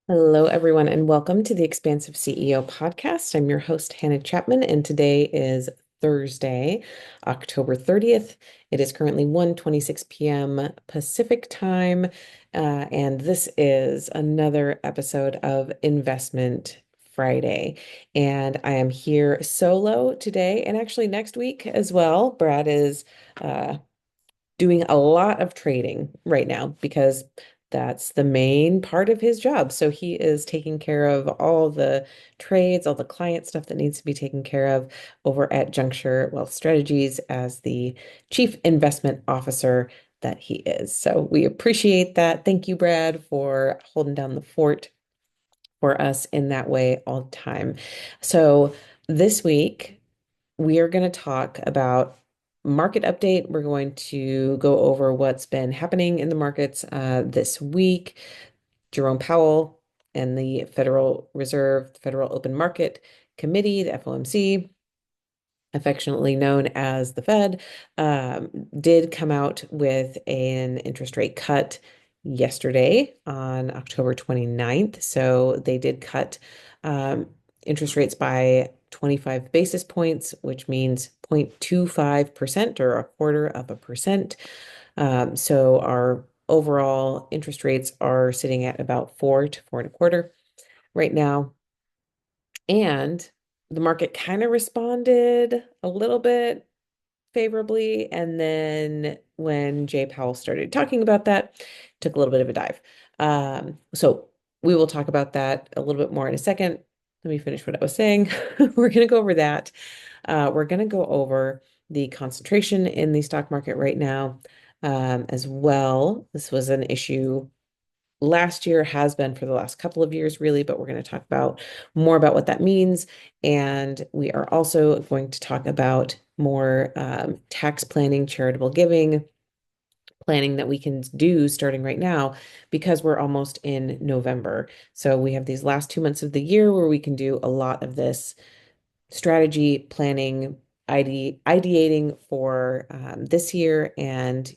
Hello, everyone, and welcome to the Expansive CEO podcast. I'm your host, Hannah Chapman, and today is Thursday, October 30th. It is currently 1:26 p.m. Pacific time, and this is another episode of Investment Friday. And I am here solo today, and actually next week as well. Brad is uh, doing a lot of trading right now because that's the main part of his job. So he is taking care of all the trades, all the client stuff that needs to be taken care of over at Juncture Wealth Strategies as the Chief Investment Officer that he is. So we appreciate that. Thank you, Brad, for holding down the fort for us in that way all the time. So this week, we are going to talk about market update. We're going to go over what's been happening in the markets this week. Jerome Powell and the Federal Reserve, Federal Open Market Committee, the FOMC, affectionately known as the Fed, did come out with an interest rate cut yesterday on October 29th. So they did cut um, interest rates by 25 basis points, which means 0.25% or a quarter of a percent. So our overall interest rates are sitting at about 4 to 4.25 right now. And the market kind of responded a little bit favorably. And then when Jay Powell started talking about that, took a little bit of a dive. So we will talk about that a little bit more in a second. Let me finish what I was saying. We're going to go over that. We're going to go over the concentration in the stock market right now as well. This was an issue last year, has been for the last couple of years, really, but we're going to talk about more about what that means. And we are also going to talk about more tax planning, charitable giving, planning that we can do starting right now because we're almost in November. So we have these last 2 months of the year where we can do a lot of this strategy planning, ideating for this year. And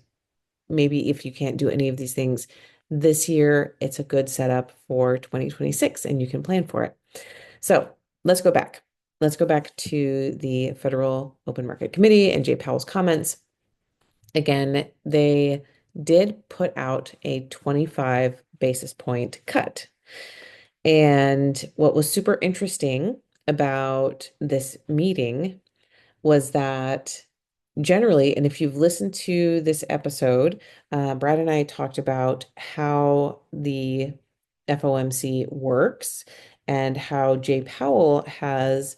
maybe if you can't do any of these things this year, it's a good setup for 2026 and you can plan for it. So let's go back. Let's go back to the Federal Open Market Committee and Jay Powell's comments. Again, they did put out a 25 basis point cut. And what was super interesting about this meeting was that generally, and if you've listened to this episode, Brad and I talked about how the FOMC works and how Jay Powell has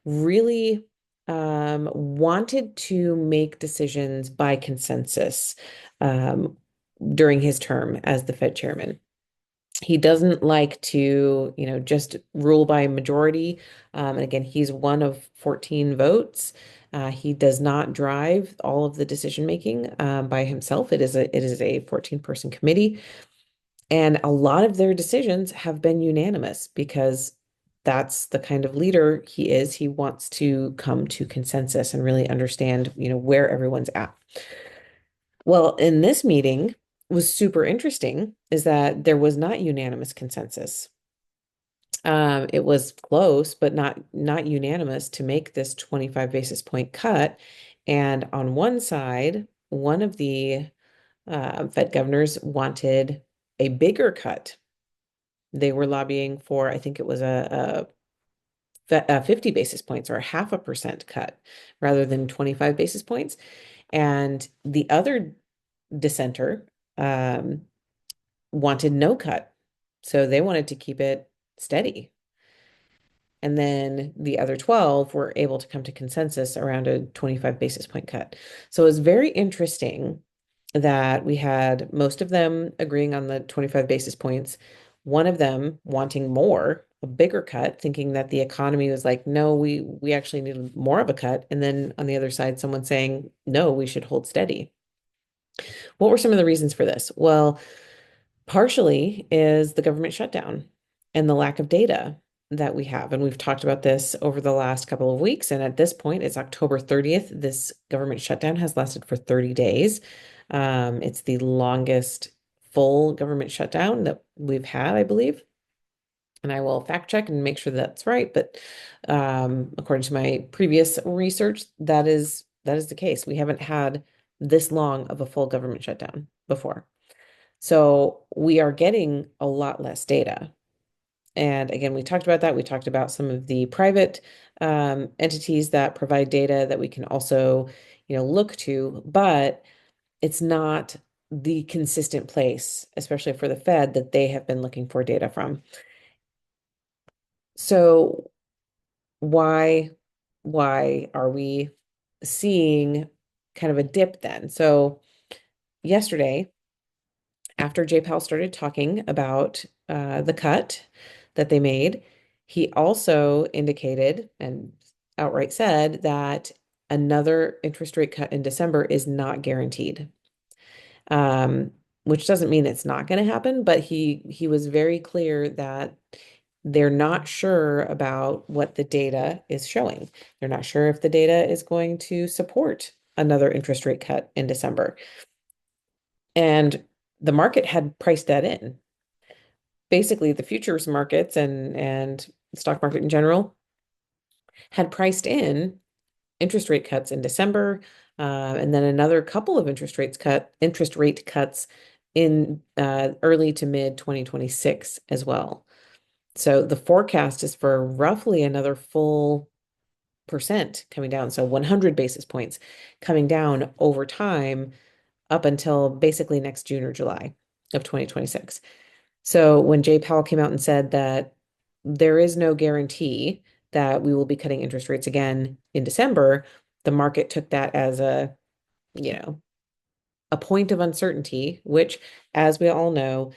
really wanted to make decisions by consensus um, during his term as the Fed chairman. He doesn't like to, just rule by majority. And again, he's one of 14 votes. He does not drive all of the decision making by himself. It is a 14-person committee, and a lot of their decisions have been unanimous because that's the kind of leader he is. He wants to come to consensus and really understand, where everyone's at. Well, in this meeting was super interesting is that there was not unanimous consensus. It was close, but not unanimous to make this 25 basis point cut. And on one side, one of the Fed governors wanted a bigger cut. They were lobbying for, I think it was a 50 basis points or a 0.5% cut rather than 25 basis points. And the other dissenter wanted no cut. So they wanted to keep it steady. And then the other 12 were able to come to consensus around a 25 basis point cut. So it was very interesting that we had most of them agreeing on the 25 basis points, one of them wanting more, a bigger cut, thinking that the economy was like, no, we actually need more of a cut. And then on the other side, someone saying, no, we should hold steady. What were some of the reasons for this? Well, partially is the government shutdown and the lack of data that we have. And we've talked about this over the last couple of weeks. And at this point, it's October 30th. This government shutdown has lasted for 30 days. It's the longest full government shutdown that we've had, I believe. and I will fact check and make sure that's right. But according to my previous research, that is the case. We haven't had this long of a full government shutdown before. So we are getting a lot less data. And again, we talked about that. We talked about some of the private entities that provide data that we can also, look to, but it's not the consistent place, especially for the Fed, that they have been looking for data from. So why why are we seeing kind of a dip then? So yesterday, after Jay Powell started talking about the cut that they made, he also indicated and outright said that another interest rate cut in December is not guaranteed. Um, which doesn't mean it's not going to happen, but he was very clear that they're not sure about what the data is showing. They're not sure if the data is going to support another interest rate cut in December. And the market had priced that in. Basically, the futures markets and the stock market in general had priced in interest rate cuts in December, and then another couple of interest rate cuts in early to mid 2026 as well. So the forecast is for roughly another full percent coming down. So 100 basis points coming down over time up until basically next June or July of 2026. So when Jay Powell came out and said that there is no guarantee that we will be cutting interest rates again in December, the market took that as you know, a point of uncertainty, which, as we all know,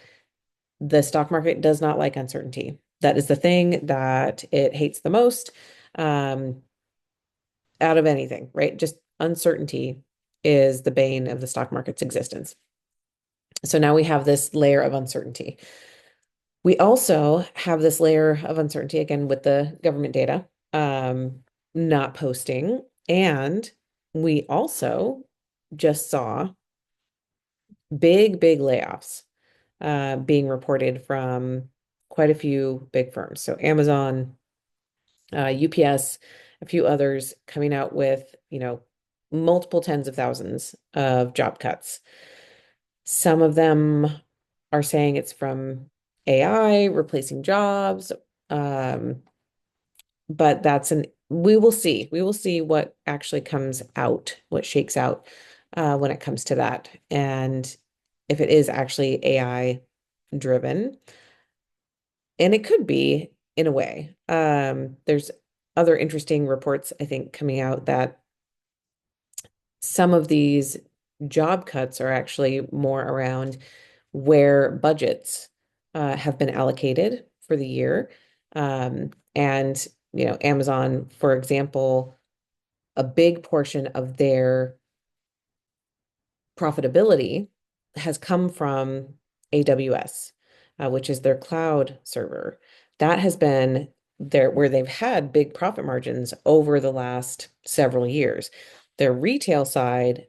the stock market does not like uncertainty. That is the thing that it hates the most, um, out of anything, right? Just uncertainty is the bane of the stock market's existence. So now we have this layer of uncertainty. We also have this layer of uncertainty again with the government data not posting. And we also just saw big layoffs being reported from quite a few big firms. So Amazon, UPS, a few others coming out with, multiple tens of thousands of job cuts. Some of them are saying it's from AI replacing jobs. Um, but we will see. We will see what actually comes out, what shakes out when it comes to that. And if it is actually AI driven, and it could be in a way. There's other interesting reports, I think, coming out that some of these job cuts are actually more around where budgets have been allocated for the year. And, Amazon, for example, a big portion of their profitability has come from AWS, which is their cloud server. That has been there where they've had big profit margins over the last several years. Their retail side,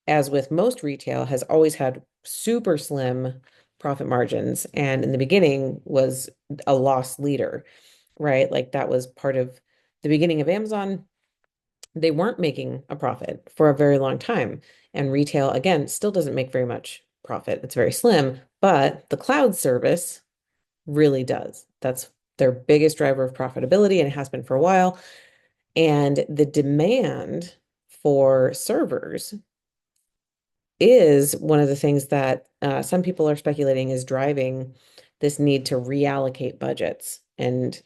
as with most retail, has always had super slim profit margins, and in the beginning was a loss leader, right? Like that was part of the beginning of Amazon. They weren't making a profit for a very long time. And retail, again, still doesn't make very much profit. It's very slim, but the cloud service really does. That's their biggest driver of profitability, and it has been for a while. And the demand for servers is one of the things that some people are speculating is driving this need to reallocate budgets and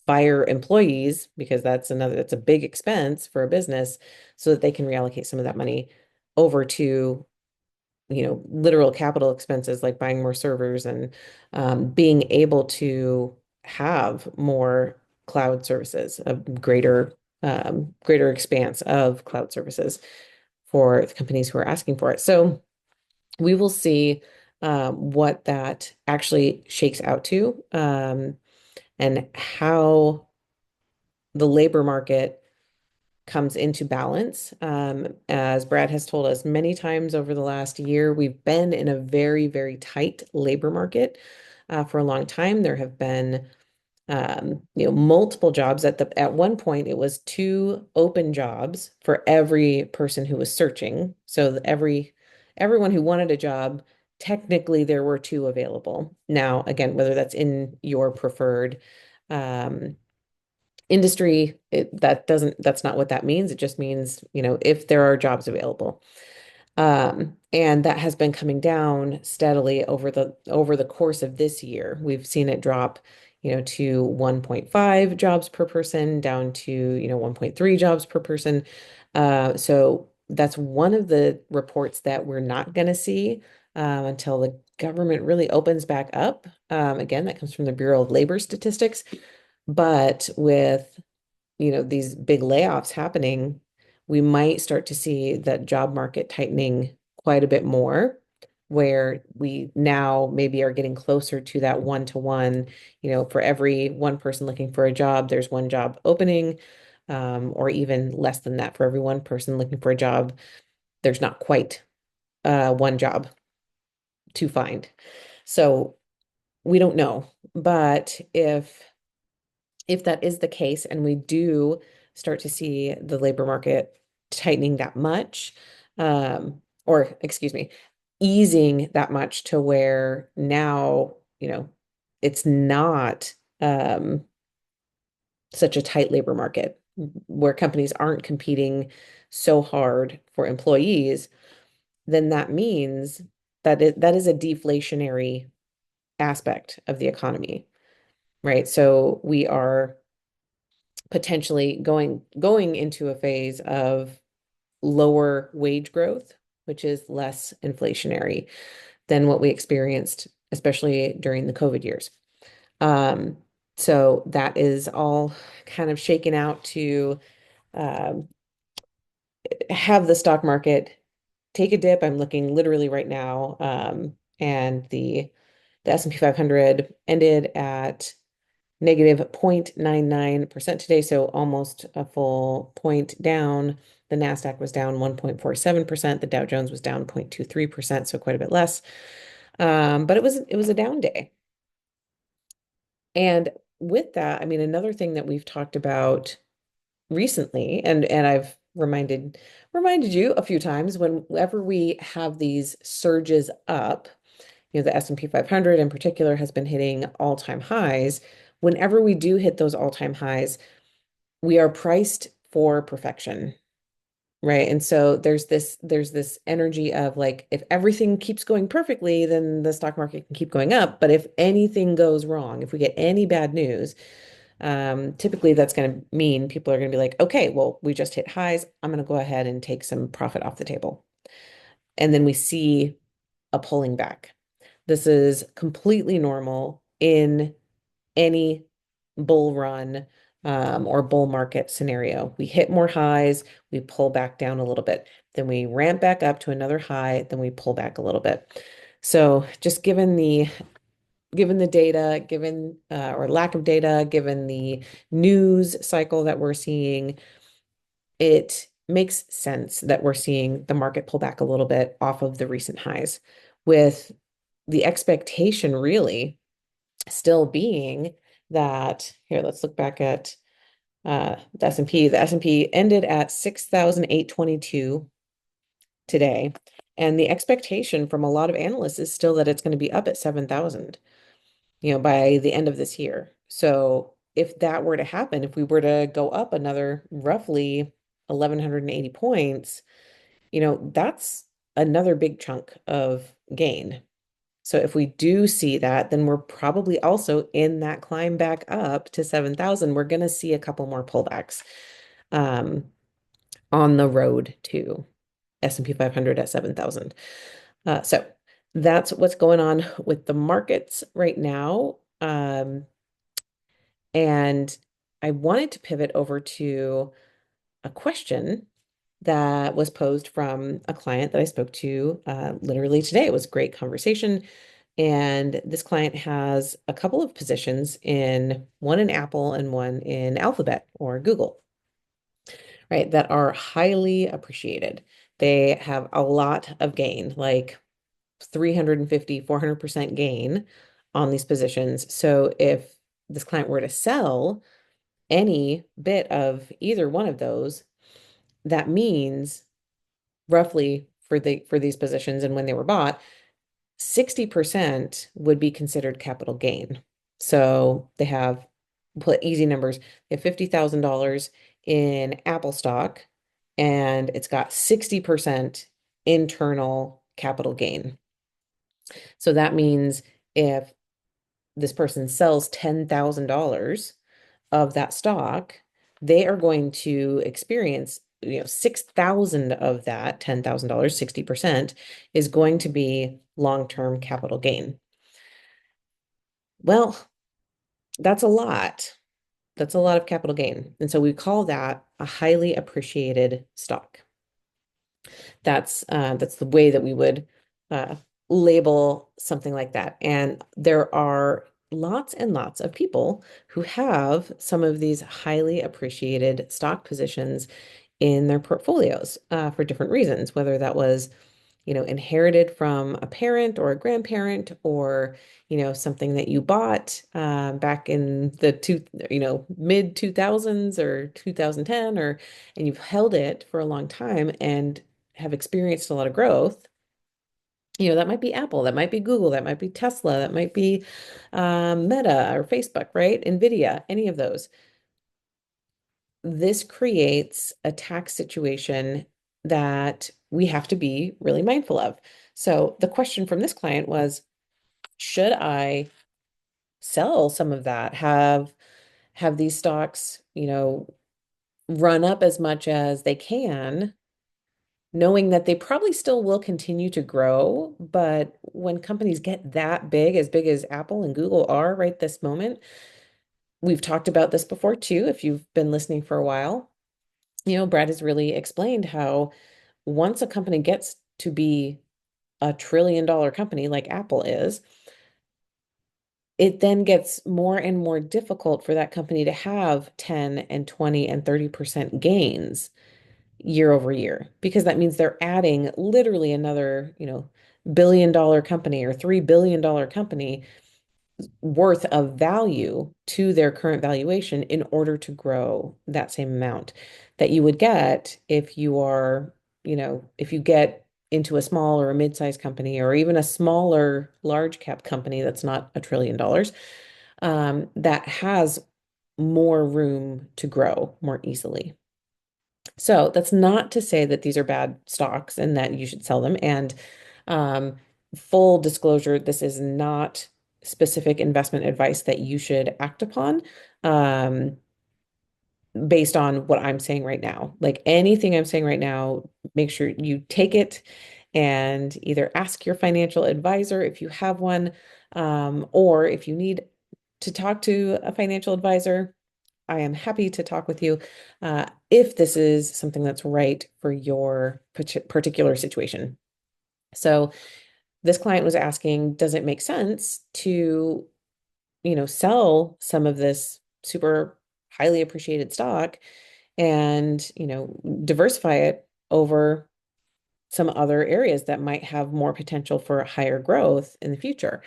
fire employees, because that's a big expense for a business, so that they can reallocate some of that money over to, literal capital expenses like buying more servers and being able to have more cloud services, a greater expanse of cloud services for the companies who are asking for it. So we will see what that actually shakes out to, and how the labor market comes into balance. As Brad has told us many times over the last year, we've been in a very, very tight labor market. for a long time. There have been multiple jobs. At one point, it was two open jobs for every person who was searching. So everyone who wanted a job, technically there were two available. Now, again, whether that's in your preferred um, industry, that's not what that means. It just means, if there are jobs available. And that has been coming down steadily over the course of this year. We've seen it drop, to 1.5 jobs per person, down to, 1.3 jobs per person. So that's one of the reports that we're not going to see until the government really opens back up. Again, that comes from the Bureau of Labor Statistics. But with these big layoffs happening, we might start to see that job market tightening quite a bit more, where we now maybe are getting closer to that one-to-one, for every one person looking for a job, there's one job opening, or even less than that. For every one person looking for a job, there's not quite one job to find. So we don't know. But if that is the case and we do start to see the labor market tightening that much, or excuse me, easing that much to where now, it's not such a tight labor market where companies aren't competing so hard for employees, then that means that is a deflationary aspect of the economy, right? So we are potentially going into a phase of lower wage growth, which is less inflationary than what we experienced, especially during the COVID years. Um, so that is all kind of shaken out to um, have the stock market take a dip. I'm looking literally right now, and the S&P 500 ended at negative 0.99% today, so almost a full point down. The Nasdaq was down 1.47%. The Dow Jones was down 0.23%, so quite a bit less. But it was a down day. And with that, I mean, another thing that we've talked about recently, and I've reminded you a few times, whenever we have these surges up, the S&P 500 in particular has been hitting all-time highs. Whenever we do hit those all-time highs, we are priced for perfection, right? And so there's this energy of like, if everything keeps going perfectly, then the stock market can keep going up. But if anything goes wrong, if we get any bad news, typically that's going to mean people are going to be like, okay, well, we just hit highs. I'm going to go ahead and take some profit off the table. And then we see a pulling back. This is completely normal in any bull run or bull market scenario. We hit more highs, we pull back down a little bit, then we ramp back up to another high, then we pull back a little bit. So just given the data, given or lack of data, given the news cycle that we're seeing, it makes sense that we're seeing the market pull back a little bit off of the recent highs, with the expectation really still being that, here, let's look back at the S&P. The S&P ended at 6,822 today. And the expectation from a lot of analysts is still that it's going to be up at 7,000, by the end of this year. So if that were to happen, if we were to go up another roughly 1,180 points, that's another big chunk of gain. So if we do see that, then we're probably also in that climb back up to 7,000. We're going to see a couple more pullbacks um, on the road to S&P 500 at 7,000. So that's what's going on with the markets right now. And I wanted to pivot over to a question that was posed from a client that I spoke to literally today. It was a great conversation. And this client has a couple of positions one in Apple and one in Alphabet or Google, right, that are highly appreciated. They have a lot of gain, like 350, 400% gain on these positions. So if this client were to sell any bit of either one of those, that means roughly for these positions and when they were bought, 60% would be considered capital gain. So they have, put easy numbers, they have $50,000 in Apple stock, and it's got 60% internal capital gain. So that means if this person sells $10,000 of that stock, they are going to experience, 6,000 of that $10,000, 60% is going to be long-term capital gain. Well, that's a lot. That's a lot of capital gain. And so we call that a highly appreciated stock. That's the way that we would uh, label something like that. And there are lots and lots of people who have some of these highly appreciated stock positions in their portfolios for different reasons, whether that was, inherited from a parent or a grandparent, or, something that you bought back in the mid 2000s or 2010, or and you've held it for a long time and have experienced a lot of growth. That might be Apple, that might be Google, that might be Tesla, that might be Meta or Facebook, right? Nvidia, any of those. This creates a tax situation that we have to be really mindful of. So the question from this client was, should I sell some of that, have these stocks, run up as much as they can, knowing that they probably still will continue to grow, but when companies get that big, as big as Apple and Google are right this moment, we've talked about this before too, if you've been listening for a while. Brad has really explained how once a company gets to be a $1 trillion company like Apple is, it then gets more and more difficult for that company to have 10 and 20 and 30% gains year over year, because that means they're adding literally another, $1 billion company or $3 billion company worth of value to their current valuation in order to grow that same amount that you would get if you are, if you get into a small or a mid-sized company, or even a smaller large cap company that's not $1 trillion, that has more room to grow more easily. So that's not to say that these are bad stocks and that you should sell them. And um, full disclosure, this is not specific investment advice that you should act upon based on what I'm saying right now. Like anything I'm saying right now, make sure you take it and either ask your financial advisor if you have one, or if you need to talk to a financial advisor, I am happy to talk with you if this is something that's right for your particular situation. So this client was asking, does it make sense to, sell some of this super highly appreciated stock and, diversify it over some other areas that might have more potential for higher growth in the future?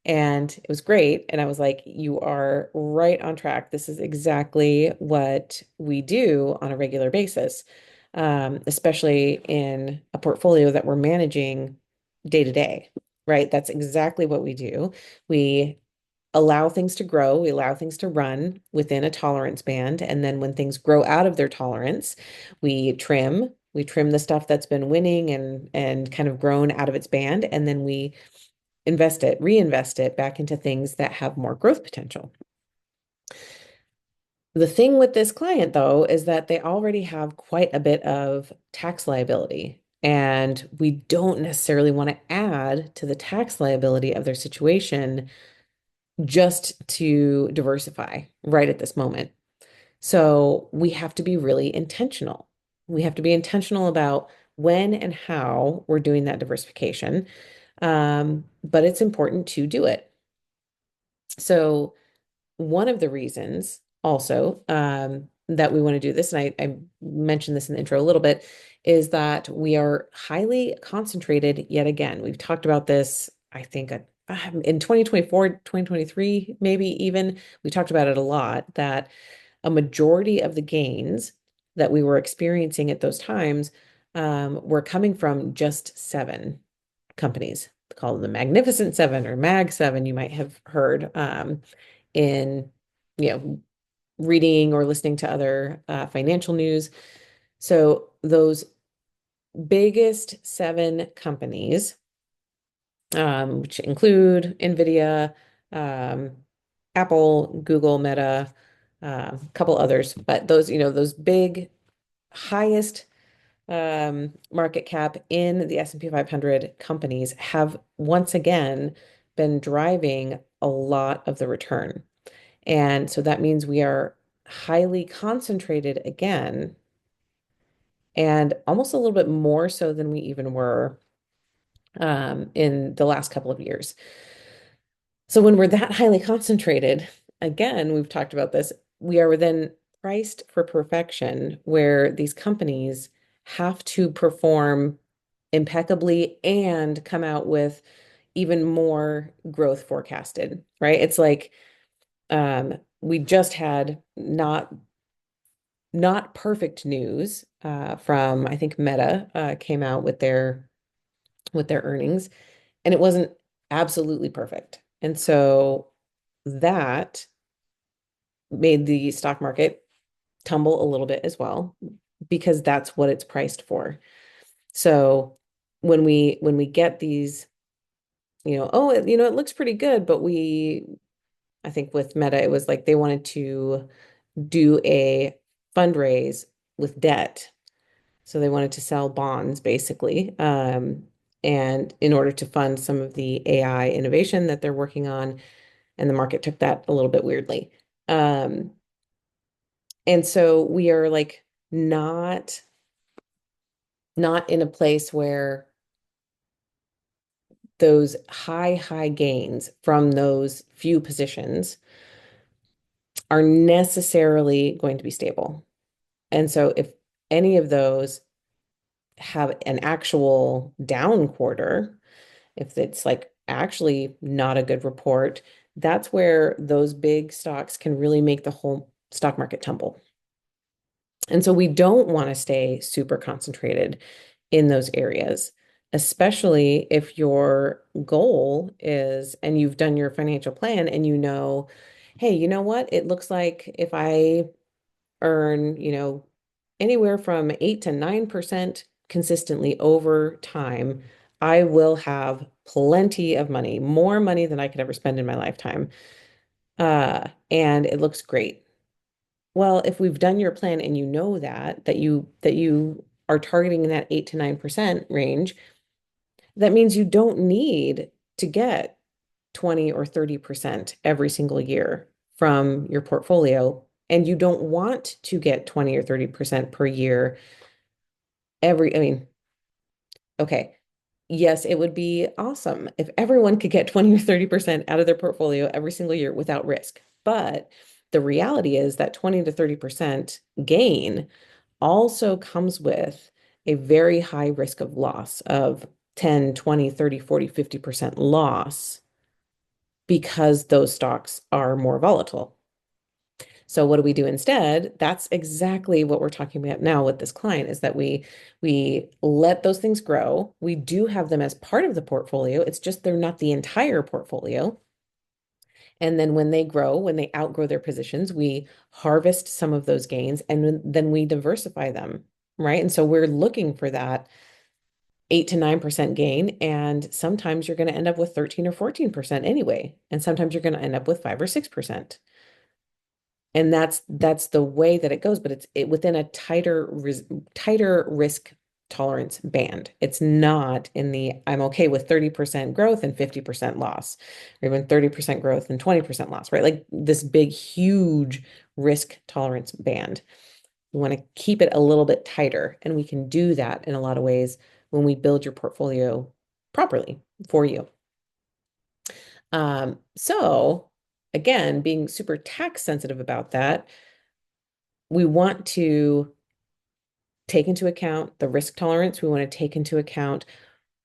And it was great. And I was like, you are right on track. This is exactly what we do on a regular basis, especially in a portfolio that we're managing day to day, right? That's exactly what we do. We allow things to grow, we allow things to run within a tolerance band. And then when things grow out of their tolerance, we trim the stuff that's been winning and kind of grown out of its band. And then we reinvest it back into things that have more growth potential. The thing with this client, though, is that they already have quite a bit of tax liability, and we don't necessarily want to add to the tax liability of their situation just to diversify right at this moment. So we have to be really intentional. We have to be intentional about when and how we're doing that diversification. But it's important to do it. So one of the reasons also that we want to do this, and I mentioned this in the intro a little bit, is that we are highly concentrated yet again. We've talked about this, I think, in 2024, 2023, maybe even, we talked about it a lot, that a majority of the gains that we were experiencing at those times were coming from just seven companies. Call them the Magnificent Seven or Mag Seven, you might have heard in, you know, reading or listening to other financial news. So those biggest seven companies, which include NVIDIA, um, Apple, Google, Meta, a couple others, but those, those big, highest market cap in the S&P 500 companies have once again been driving a lot of the return. And so that means we are highly concentrated again, and almost a little bit more so than we even were in the last couple of years. So when we're that highly concentrated, again, we've talked about this, we are then priced for perfection, where these companies have to perform impeccably and come out with even more growth forecasted, right? It's like we just had not perfect news from, I think, Meta came out with their earnings, and it wasn't absolutely perfect. And so that made the stock market tumble a little bit as well, because that's what it's priced for. So when we get these, oh, it looks pretty good, but I think with Meta, it was like they wanted to do a fundraise with debt. So they wanted to sell bonds basically. And in order to fund some of the AI innovation that they're working on, and the market took that a little bit weirdly. And so we are like not in a place where those high gains from those few positions are necessarily going to be stable. And so if any of those have an actual down quarter, if it's like actually not a good report, that's where those big stocks can really make the whole stock market tumble. And so we don't want to stay super concentrated in those areas, especially if your goal is, and you've done your financial plan and hey, you know what? It looks like if I earn, anywhere from 8 to 9% consistently over time, I will have plenty of money, more money than I could ever spend in my lifetime. And it looks great. Well, if we've done your plan and you know that you are targeting in that 8 to 9% range, that means you don't need to get 20 or 30% every single year from your portfolio. And you don't want to get 20 or 30% per year I mean, okay. Yes, it would be awesome if everyone could get 20 or 30% out of their portfolio every single year without risk. But the reality is that 20 to 30% gain also comes with a very high risk of loss of 10, 20, 30, 40, 50% loss, because those stocks are more volatile. So what do we do instead? That's exactly what we're talking about now with this client, is that we let those things grow. We do have them as part of the portfolio. It's just they're not the entire portfolio. And then when they grow, when they outgrow their positions, we harvest some of those gains, and then we diversify them, right? And so we're looking for that 8 to 9% gain. And sometimes you're going to end up with 13 or 14% anyway. And sometimes you're going to end up with 5 or 6%. And that's the way that it goes, but it's within a tighter risk tolerance band. It's not in the I'm okay with 30% growth and 50% loss, or even 30% growth and 20% loss, right? Like this big, huge risk tolerance band. We want to keep it a little bit tighter, and we can do that in a lot of ways when we build your portfolio properly for you. So again, being super tax sensitive about that, we want to take into account the risk tolerance. We want to take into account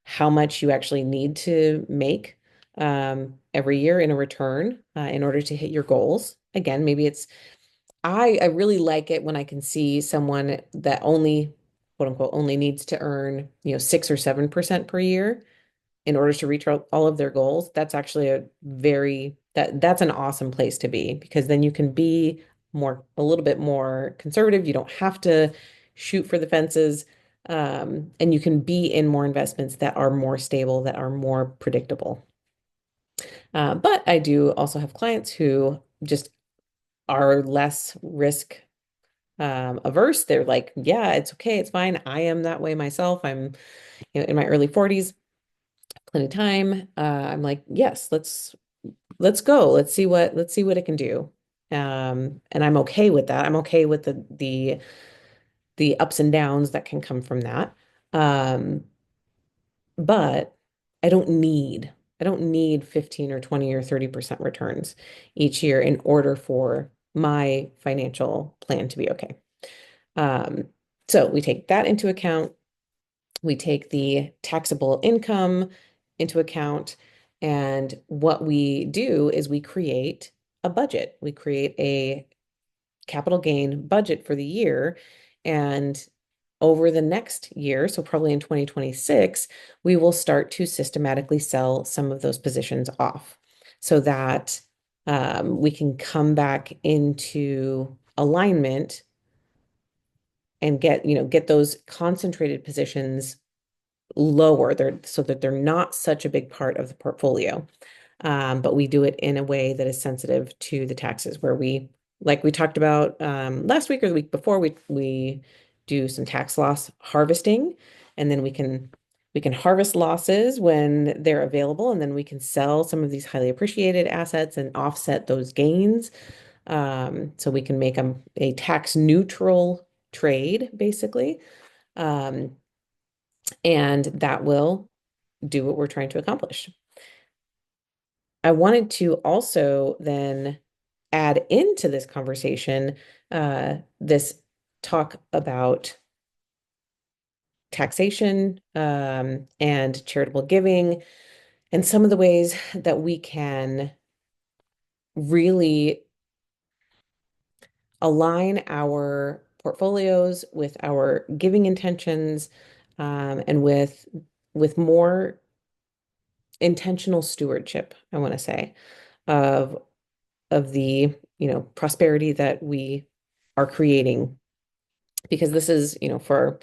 how much you actually need to make every year in a return in order to hit your goals. Again, maybe I really like it when I can see someone that only, quote unquote, only needs to earn, 6 or 7% per year in order to reach all of their goals. That's actually that's an awesome place to be, because then you can be a little bit more conservative. You don't have to shoot for the fences. And you can be in more investments that are more stable, that are more predictable. But I do also have clients who just are less risk averse. They're like, yeah, it's okay, it's fine. I am that way myself. I'm, in my early 40s, plenty of time. I'm like, yes, let's go. Let's see what it can do. And I'm okay with that. I'm okay with the ups and downs that can come from that. But I don't need 15 or 20 or 30% returns each year in order for my financial plan to be okay. Um, so we take that into account. We take the taxable income into account. And what we do is we create a budget. We create a capital gain budget for the year. And over the next year, so probably in 2026, we will start to systematically sell some of those positions off so that we can come back into alignment and get those concentrated positions lower, so that they're not such a big part of the portfolio. But we do it in a way that is sensitive to the taxes, where like we talked about last week or the week before, we do some tax loss harvesting, and then we can harvest losses when they're available, and then we can sell some of these highly appreciated assets and offset those gains. So we can make a tax neutral trade, basically. Um, and that will do what we're trying to accomplish. I wanted to also then add into this conversation this talk about taxation and charitable giving, and some of the ways that we can really align our portfolios with our giving intentions, and with more intentional stewardship, I want to say, of the, prosperity that we are creating. Because this is, for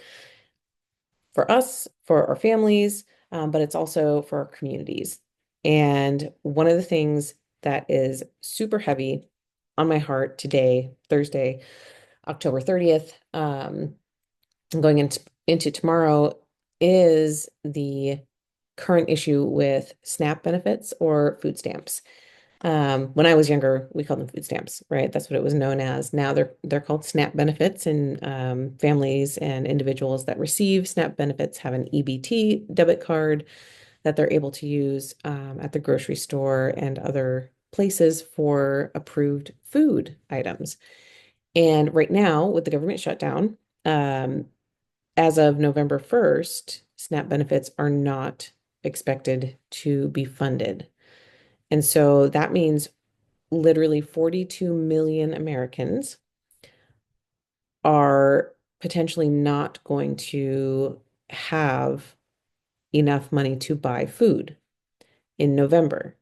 us, for our families, but it's also for our communities. And one of the things that is super heavy on my heart today, Thursday, October 30th, going into tomorrow, is the current issue with SNAP benefits, or food stamps. When I was younger, we called them food stamps, right? That's what it was known as. Now they're called SNAP benefits, and families and individuals that receive SNAP benefits have an EBT debit card that they're able to use at the grocery store and other places for approved food items. And right now, with the government shutdown, um, as of November 1st, SNAP benefits are not expected to be funded. And so that means literally 42 million Americans are potentially not going to have enough money to buy food in November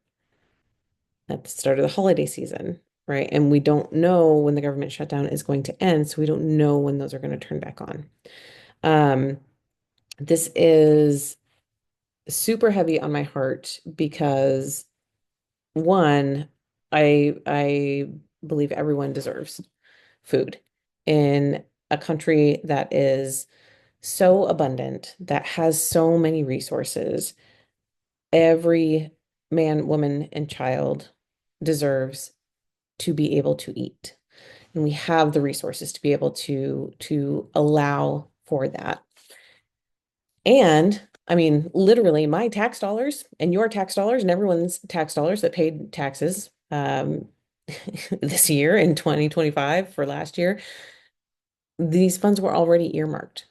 at the start of the holiday season, right? And we don't know when the government shutdown is going to end, so we don't know when those are going to turn back on. This is super heavy on my heart because, one, I believe everyone deserves food in a country that is so abundant, that has so many resources. Every man, woman, and child deserves to be able to eat. And we have the resources to be able to allow for that. And I mean, literally, my tax dollars and your tax dollars and everyone's tax dollars that paid taxes this year in 2025 for last year, these funds were already earmarked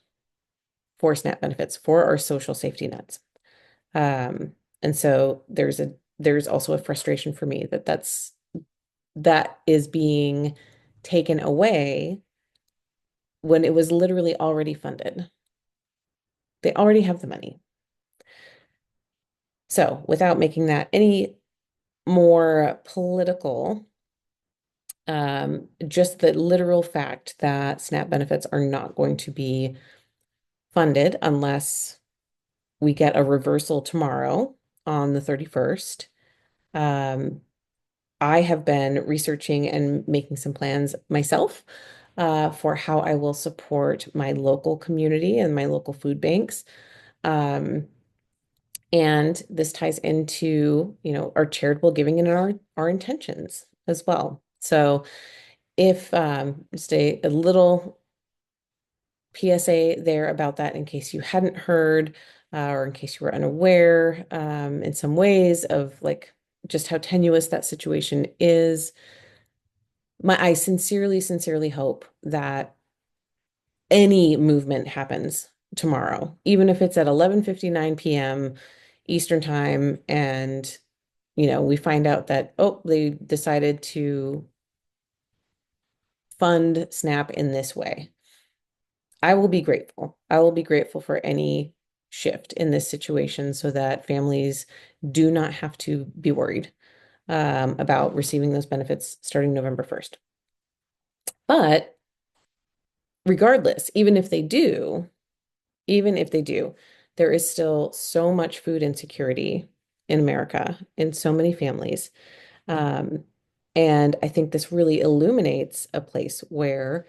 for SNAP benefits, for our social safety nets. And so there's there's also a frustration for me that that is being taken away when it was literally already funded. They already have the money. So, without making that any more political, just the literal fact that SNAP benefits are not going to be funded unless we get a reversal tomorrow on the 31st. I have been researching and making some plans myself for how I will support my local community and my local food banks. Um, and this ties into, our charitable giving and our intentions as well. So if just a little PSA there about that in case you hadn't heard or in case you were unaware in some ways of like just how tenuous that situation is. I sincerely, sincerely hope that any movement happens tomorrow, even if it's at 11:59 p.m. Eastern time, and we find out that, oh, they decided to fund SNAP in this way. I will be grateful. I will be grateful for any shift in this situation so that families do not have to be worried about receiving those benefits starting November 1st. But regardless, even if they do, there is still so much food insecurity in America in so many families. Um, and I think this really illuminates a place where,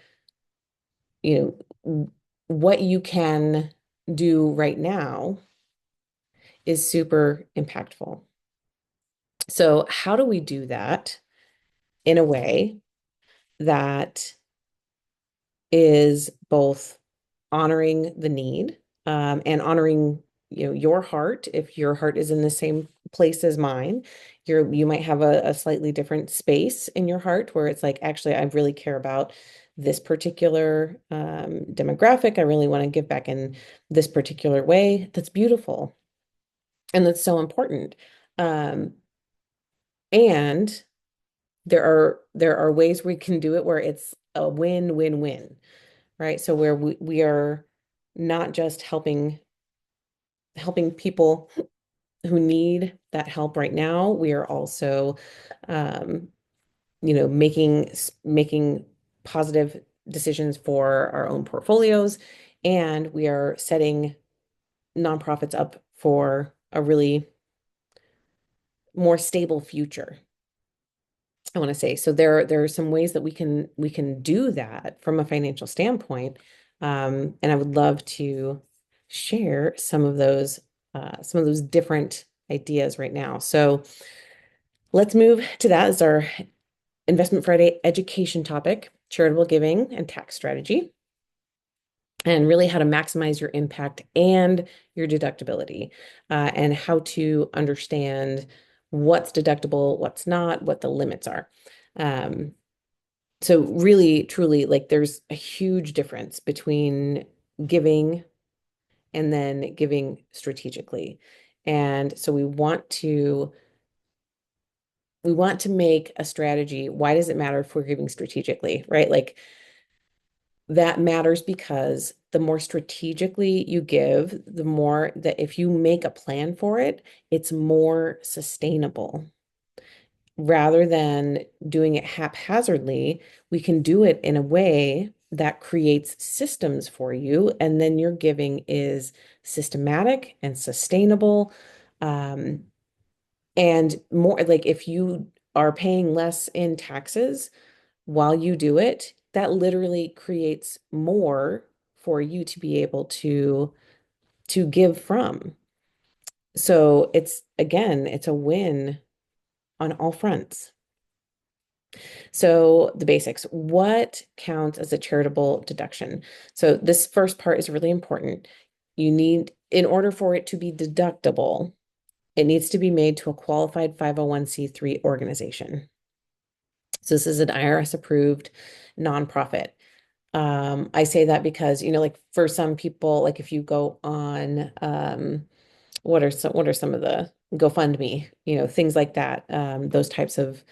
what you can do right now is super impactful. So, how do we do that in a way that is both honoring the need and honoring your heart? If your heart is in the same place as mine, you might have a slightly different space in your heart where it's like, actually, I really care about this particular demographic. I really want to give back in this particular way. That's beautiful, and that's so important. um, and there are ways we can do it where it's a win-win-win, right? So where we are not just helping people who need that help right now, we are also um, making positive decisions for our own portfolios, and we are setting nonprofits up for a really more stable future. I want to say. So there are some ways that we can do that from a financial standpoint. And I would love to share some of those different ideas right now. So let's move to that as our Investment Friday education topic, charitable giving and tax strategy, and really how to maximize your impact and your deductibility, and how to understand what's deductible, what's not, what the limits are. Um, so really, truly, like there's a huge difference between giving and then giving strategically. And so we want to make a strategy. Why does it matter if we're giving strategically, right? Like that matters because the more strategically you give, the more that if you make a plan for it, it's more sustainable. Rather than doing it haphazardly, we can do it in a way that creates systems for you, and then your giving is systematic and sustainable. Um, and more like if you are paying less in taxes while you do it, that literally creates more for you to be able to give from. So it's a win on all fronts. So the basics, what counts as a charitable deduction? So this first part is really important. In order for it to be deductible, it needs to be made to a qualified 501(c)(3) organization. So this is an IRS approved nonprofit. I say that because, like for some people, like if you go on, what are some of the GoFundMe, things like that, those types of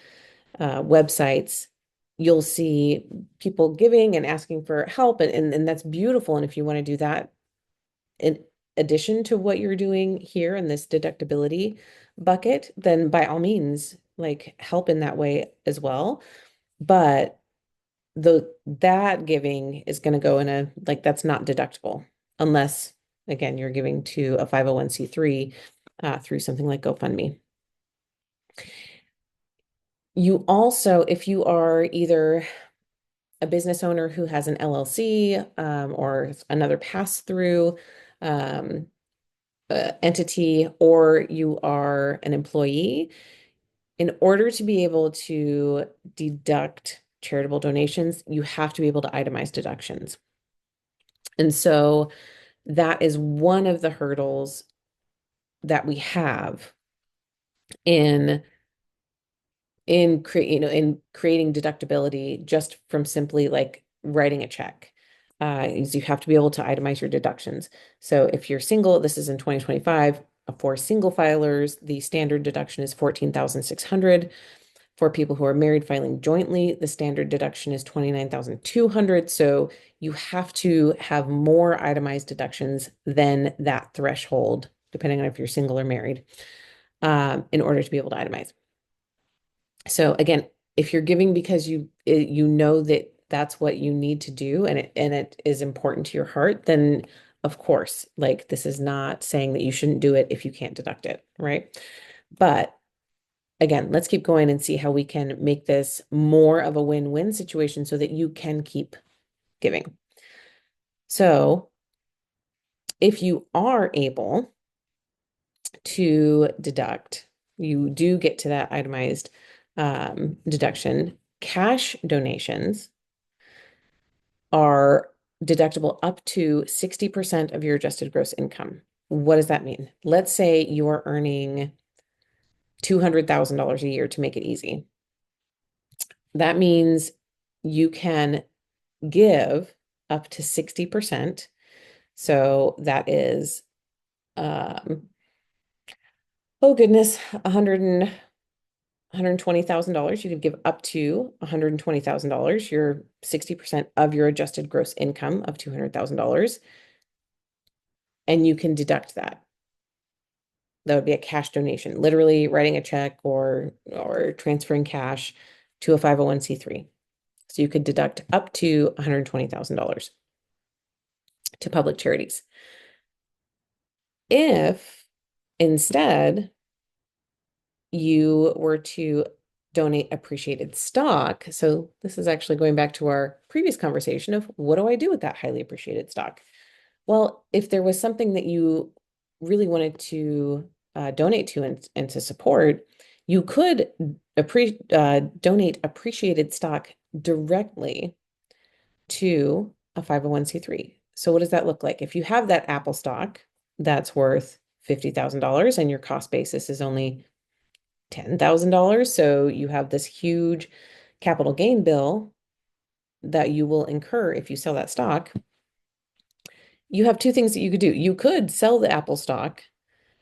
websites, you'll see people giving and asking for help, and that's beautiful. And if you want to do that in addition to what you're doing here in this deductibility bucket, then by all means, like help in that way as well. But that giving is going to go in a like that's not deductible unless again you're giving to a 501c3 through something like GoFundMe. You also, if you are either a business owner who has an LLC or another pass-through um, entity, or you are an employee, in order to be able to deduct charitable donations, you have to be able to itemize deductions. And so that is one of the hurdles that we have in in creating deductibility just from simply like writing a check. Is you have to be able to itemize your deductions. So if you're single, this is in 2025, for single filers, the standard deduction is 14,600. For people who are married filing jointly, the standard deduction is 29,200. So you have to have more itemized deductions than that threshold, depending on if you're single or married, in order to be able to itemize. So again, if you're giving because you know that that's what you need to do and it is important to your heart, then of course, like this is not saying that you shouldn't do it if you can't deduct it, right? But again, let's keep going and see how we can make this more of a win-win situation so that you can keep giving. So if you are able to deduct, you do get to that itemized deduction. Cash donations are deductible up to 60% of your adjusted gross income. What does that mean? Let's say you're earning $200,000 a year to make it easy. That means you can give up to 60%. So that is, oh goodness, $120,000. You could give up to $120,000. You're 60% of your adjusted gross income of $200,000. And you can deduct that. That would be a cash donation, literally writing a check or transferring cash to a 501c3. So you could deduct up to $120,000 to public charities. If instead you were to donate appreciated stock, so this is actually going back to our previous conversation of what do I do with that highly appreciated stock? Well, if there was something that you really wanted to donate to and to support, you could donate appreciated stock directly to a 501c3. So what does that look like? If you have that Apple stock that's worth $50,000 and your cost basis is only $10,000, so you have this huge capital gain bill that you will incur if you sell that stock. You have two things that you could do. You could sell the Apple stock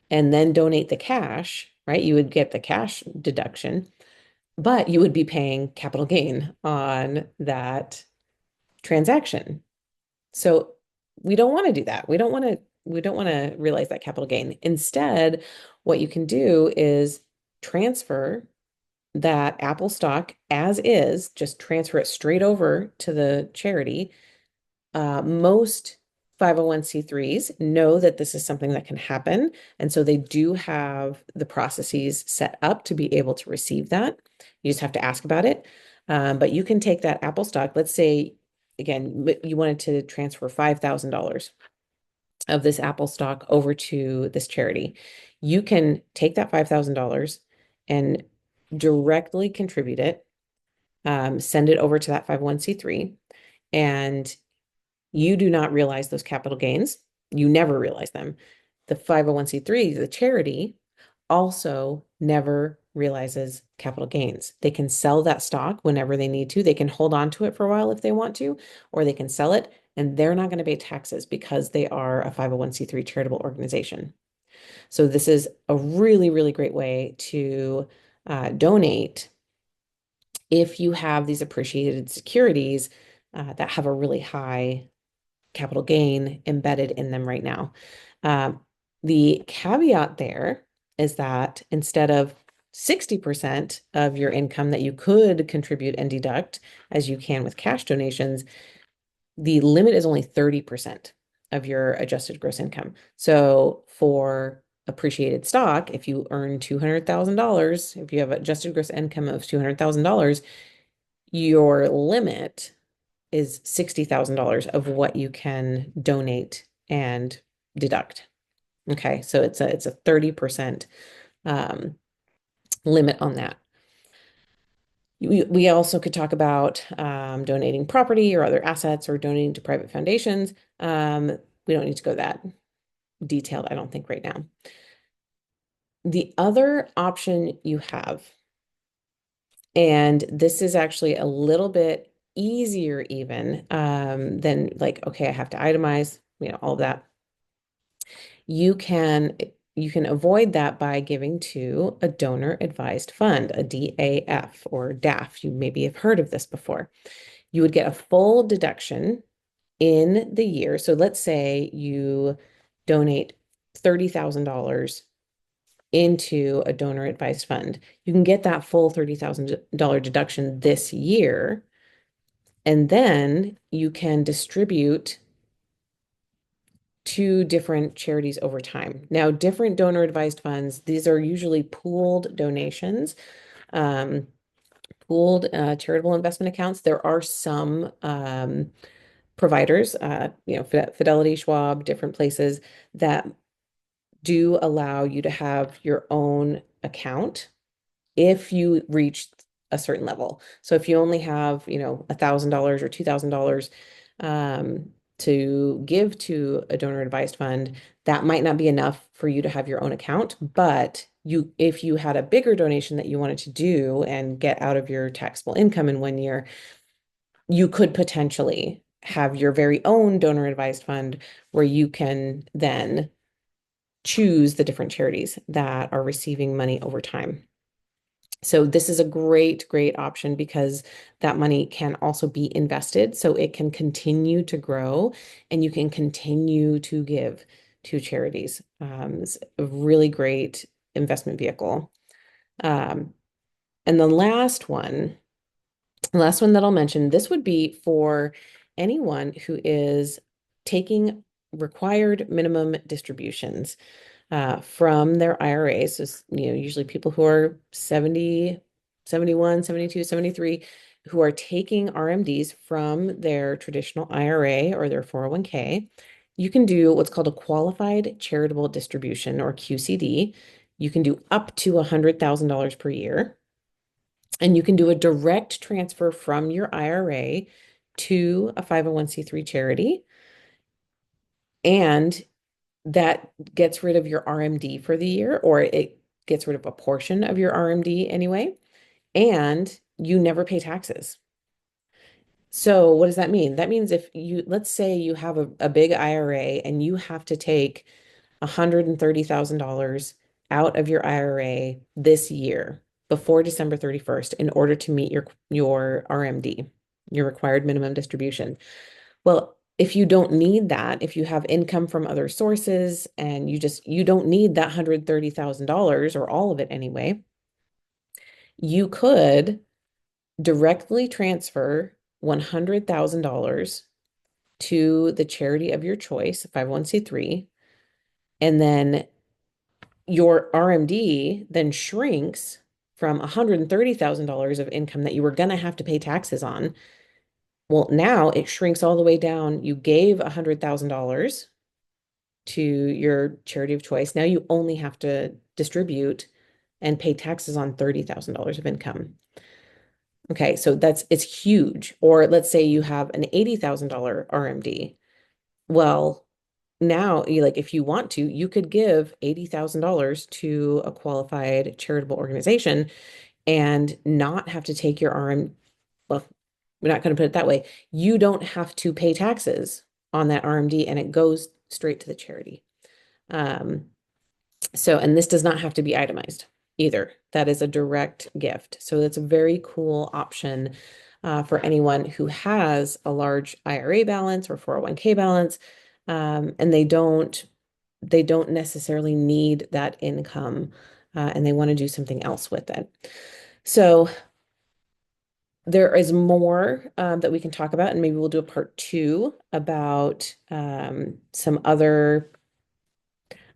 and then donate the cash, right? You would get the cash deduction, but you would be paying capital gain on that transaction. So we don't want to do that. We don't want to realize that capital gain. Instead, what you can do is transfer that Apple stock as is, just transfer it straight over to the charity. Most 501c3s know that this is something that can happen. And so they do have the processes set up to be able to receive that. You just have to ask about it. But you can take that Apple stock. Let's say, again, you wanted to transfer $5,000 of this Apple stock over to this charity. You can take that $5,000 and directly contribute it, send it over to that 501c3, and you do not realize those capital gains. You never realize them. The 501c3, the charity, also never realizes capital gains. They can sell that stock whenever they need to. They can hold on to it for a while if they want to, or they can sell it, and they're not going to pay taxes because they are a 501c3 charitable organization. So this is a really, really great way to donate if you have these appreciated securities that have a really high capital gain embedded in them right now. Um, the caveat there is that instead of 60% of your income that you could contribute and deduct, as you can with cash donations, the limit is only 30% of your adjusted gross income. So for appreciated stock, if you earn $200,000, if you have adjusted gross income of $200,000, your limit is $60,000 of what you can donate and deduct. Okay, so it's a 30% um, limit on that. We also could talk about donating property or other assets or donating to private foundations. We don't need to go that detailed, I don't think, right now. The other option you have, and this is actually a little bit easier even than like, okay, I have to itemize, all of that. You can avoid that by giving to a donor advised fund, a DAF or DAF. You maybe have heard of this before. You would get a full deduction in the year. So let's say you donate $30,000 into a donor advised fund. You can get that full $30,000 deduction this year, and then you can distribute to different charities over time. Now, different donor advised funds, these are usually pooled donations, um, pooled charitable investment accounts. There are some providers, Fidelity, Schwab, different places that do allow you to have your own account if you reach a certain level. So if you only have, $1,000 or $2,000 to give to a donor advised fund, that might not be enough for you to have your own account. But if you had a bigger donation that you wanted to do and get out of your taxable income in 1 year, you could potentially have your very own donor advised fund where you can then choose the different charities that are receiving money over time. So this is a great, great option because that money can also be invested so it can continue to grow and you can continue to give to charities. It's a really great investment vehicle. Um, and the last one that I'll mention, this would be for anyone who is taking required minimum distributions from their IRAs. So, usually people who are 70, 71, 72, 73, who are taking RMDs from their traditional IRA or their 401k. You can do what's called a qualified charitable distribution or QCD. You can do up to $100,000 per year. And you can do a direct transfer from your IRA to a 501c3 charity. And that gets rid of your RMD for the year, or it gets rid of a portion of your RMD anyway, and you never pay taxes. So what does that mean? That means if let's say you have a big IRA and you have to take $130,000 out of your IRA this year before December 31st in order to meet your RMD, your required minimum distribution. Well, if you don't need that, if you have income from other sources and you don't need that $130,000 or all of it anyway, you could directly transfer $100,000 to the charity of your choice, 501c3, and then your RMD then shrinks from $130,000 of income that you were going to have to pay taxes on. Well, now it shrinks all the way down. You gave $100,000 to your charity of choice. Now you only have to distribute and pay taxes on $30,000 of income. Okay, so it's huge. Or let's say you have an $80,000 RMD. Well, now if you want to, you could give $80,000 to a qualified charitable organization and not have to take your well, we're not going to put it that way. You don't have to pay taxes on that RMD and it goes straight to the charity. Um, So, and this does not have to be itemized either. That is a direct gift. So it's a very cool option for anyone who has a large IRA balance or 401k balance, and they don't necessarily need that income, and they want to do something else with it. So there is more that we can talk about, and maybe we'll do a part 2 about some other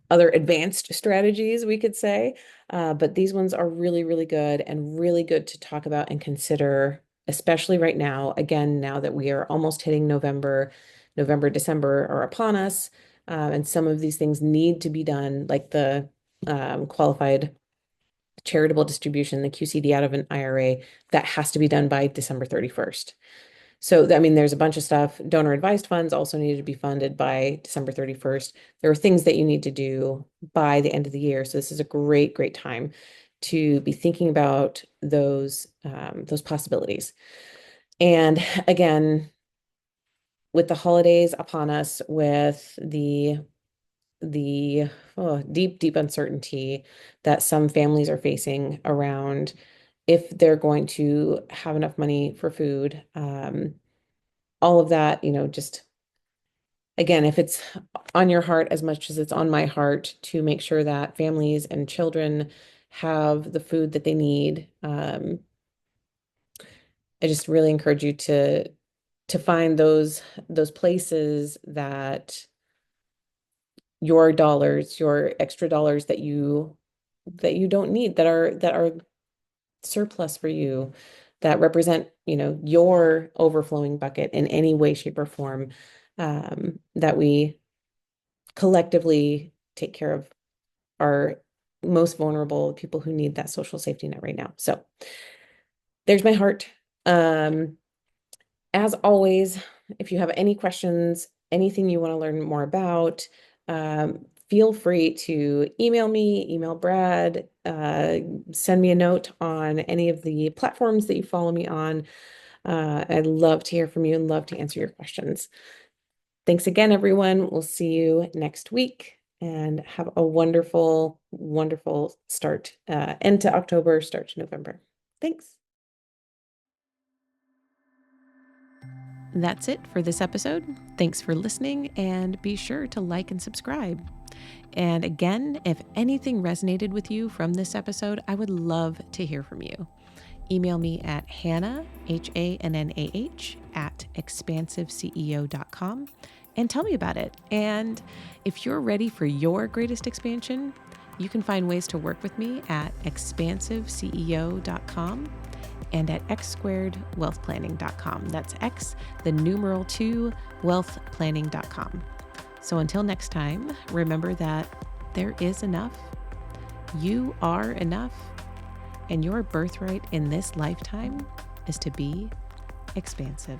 advanced strategies, we could say. But these ones are really, really good and really good to talk about and consider, especially right now. Again, now that we are almost hitting November, December are upon us. And some of these things need to be done, like the qualified charitable distribution, the QCD out of an IRA, that has to be done by December 31st. So, I mean, there's a bunch of stuff. Donor advised funds also need to be funded by December 31st. There are things that you need to do by the end of the year. So this is a great, great time to be thinking about those possibilities. And again, with the holidays upon us, with the deep, deep uncertainty that some families are facing around if they're going to have enough money for food, all of that, just again, if it's on your heart as much as it's on my heart to make sure that families and children have the food that they need, I just really encourage you to find those places that your dollars, your extra dollars that you don't need, that are surplus for you, that represent, your overflowing bucket in any way, shape, or form, that we collectively take care of our most vulnerable people who need that social safety net right now. So there's my heart. As always, if you have any questions, anything you want to learn more about, feel free to email me, email Brad, send me a note on any of the platforms that you follow me on. I'd love to hear from you and love to answer your questions. Thanks again, everyone. We'll see you next week and have a wonderful, wonderful start, end to October, start to November. Thanks. That's it for this episode. Thanks for listening, and be sure to like and subscribe. And again, if anything resonated with you from this episode, I would love to hear from you. Email me at Hannah, HANNAH, at expansiveceo.com and tell me about it. And if you're ready for your greatest expansion, you can find ways to work with me at expansiveceo.com and at x2wealthplanning.com. That's X, the numeral 2, wealthplanning.com. So until next time, remember that there is enough, you are enough, and your birthright in this lifetime is to be expansive.